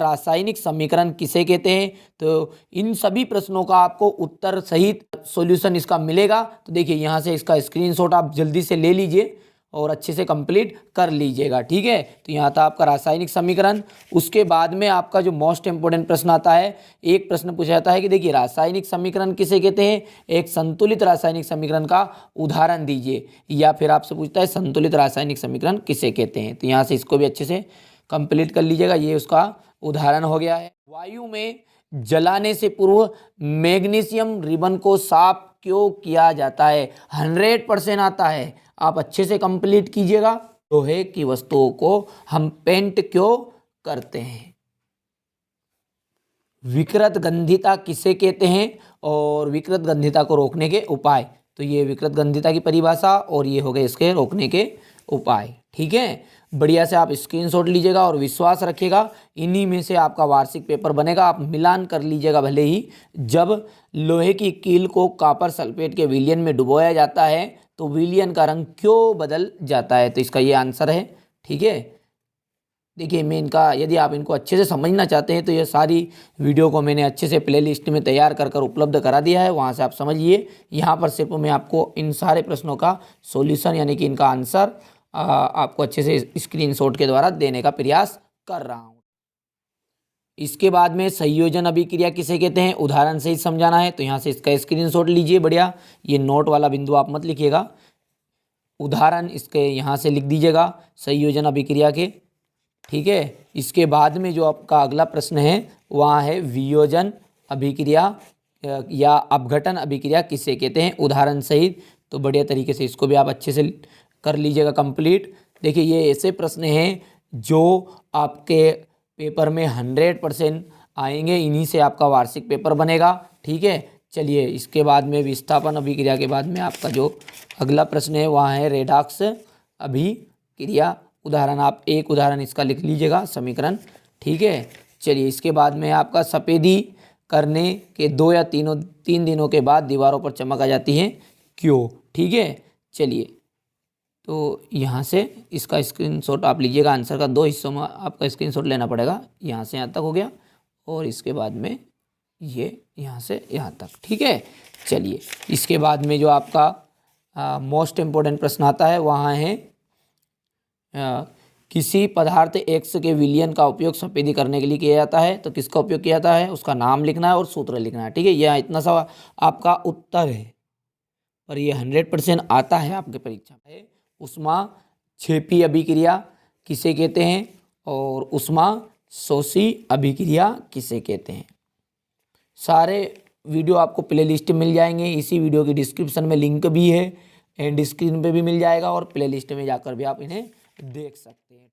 रासायनिक समीकरण किसे कहते हैं। तो इन सभी प्रश्नों का आपको उत्तर सहित सॉल्यूशन इसका मिलेगा। तो देखिए यहाँ से इसका स्क्रीनशॉट आप जल्दी से ले लीजिए और अच्छे से कंप्लीट कर लीजिएगा, ठीक है। तो यहाँ था आपका रासायनिक समीकरण। उसके बाद में आपका जो मोस्ट इंपोर्टेंट प्रश्न आता है, एक प्रश्न पूछा जाता है कि देखिए रासायनिक समीकरण किसे कहते हैं, एक संतुलित रासायनिक समीकरण का उदाहरण दीजिए, या फिर आपसे पूछता है संतुलित रासायनिक समीकरण किसे कहते हैं। तो यहाँ से इसको भी अच्छे से कंप्लीट कर लीजिएगा। ये उसका उदाहरण हो गया है। वायु में जलाने से पूर्व मैग्नीशियम रिबन को साफ क्यों किया जाता है। 100% आता है, आप अच्छे से कंप्लीट कीजिएगा। लोहे की वस्तुओं को हम पेंट क्यों करते हैं। विकृत गंधिता किसे कहते हैं और विकृत गंधिता को रोकने के उपाय। तो ये विकृत गंधिता की परिभाषा और ये हो गए इसके रोकने के उपाय, ठीक है। बढ़िया से आप स्क्रीनशॉट लीजिएगा और विश्वास रखिएगा, इन्हीं में से आपका वार्षिक पेपर बनेगा। आप मिलान कर लीजिएगा भले ही। जब लोहे की कील को कॉपर सल्फेट के विलयन में डुबोया जाता है तो विलयन का रंग क्यों बदल जाता है। तो इसका ये आंसर है, ठीक है। देखिए मैं इनका, यदि आप इनको अच्छे से समझना चाहते हैं तो ये सारी वीडियो को मैंने अच्छे से प्लेलिस्ट में तैयार कर उपलब्ध करा दिया है, वहाँ से आप समझिए। यहाँ पर सिर्फ मैं आपको इन सारे प्रश्नों का सॉल्यूशन यानी कि इनका आंसर आपको अच्छे से स्क्रीनशॉट के द्वारा देने का प्रयास कर रहा हूँ। इसके बाद में संयोजन अभिक्रिया किसे कहते हैं, उदाहरण से ही समझाना है। तो यहाँ से इसका स्क्रीनशॉट लीजिए। बढ़िया, ये नोट वाला बिंदु आप मत लिखिएगा, उदाहरण इसके यहाँ से लिख दीजिएगा संयोजन अभिक्रिया के, ठीक है। इसके बाद में जो आपका अगला प्रश्न है वहाँ है वियोजन अभिक्रिया या अपघटन अभिक्रिया किसे कहते हैं, उदाहरण सहित। तो बढ़िया तरीके से इसको भी आप अच्छे से कर लीजिएगा कंप्लीट। देखिए ये ऐसे प्रश्न हैं जो आपके पेपर में 100% आएंगे, इन्हीं से आपका वार्षिक पेपर बनेगा, ठीक है। चलिए इसके बाद में विस्थापन अभिक्रिया के बाद में आपका जो अगला प्रश्न है वहाँ है रेडॉक्स अभिक्रिया। उदाहरण आप एक उदाहरण इसका लिख लीजिएगा समीकरण, ठीक है। चलिए इसके बाद में आपका सफ़ेदी करने के 2 या 3 दिनों के बाद दीवारों पर चमक आ जाती है क्यों, ठीक है। चलिए तो यहाँ से इसका स्क्रीनशॉट आप लीजिएगा। आंसर का 2 हिस्सों में आपका स्क्रीनशॉट लेना पड़ेगा। यहाँ से यहाँ तक हो गया और इसके बाद में ये यहाँ से यहाँ तक, ठीक है। चलिए इसके बाद में जो आपका मोस्ट इम्पोर्टेंट प्रश्न आता है वहाँ है किसी पदार्थ एक्स के विलयन का उपयोग सफेदी करने के लिए किया जाता है। तो किसका उपयोग किया जाता है, उसका नाम लिखना है और सूत्र लिखना है, ठीक है। यह इतना सा आपका उत्तर है और ये 100% आता है आपके परीक्षा में। उष्मा छेपी अभिक्रिया किसे कहते हैं और उष्मा शोषी अभिक्रिया किसे कहते हैं। सारे वीडियो आपको प्लेलिस्ट में मिल जाएंगे। इसी वीडियो की डिस्क्रिप्शन में लिंक भी है, एंड स्क्रीन पे भी मिल जाएगा और प्लेलिस्ट में जाकर भी आप इन्हें देख सकते हैं।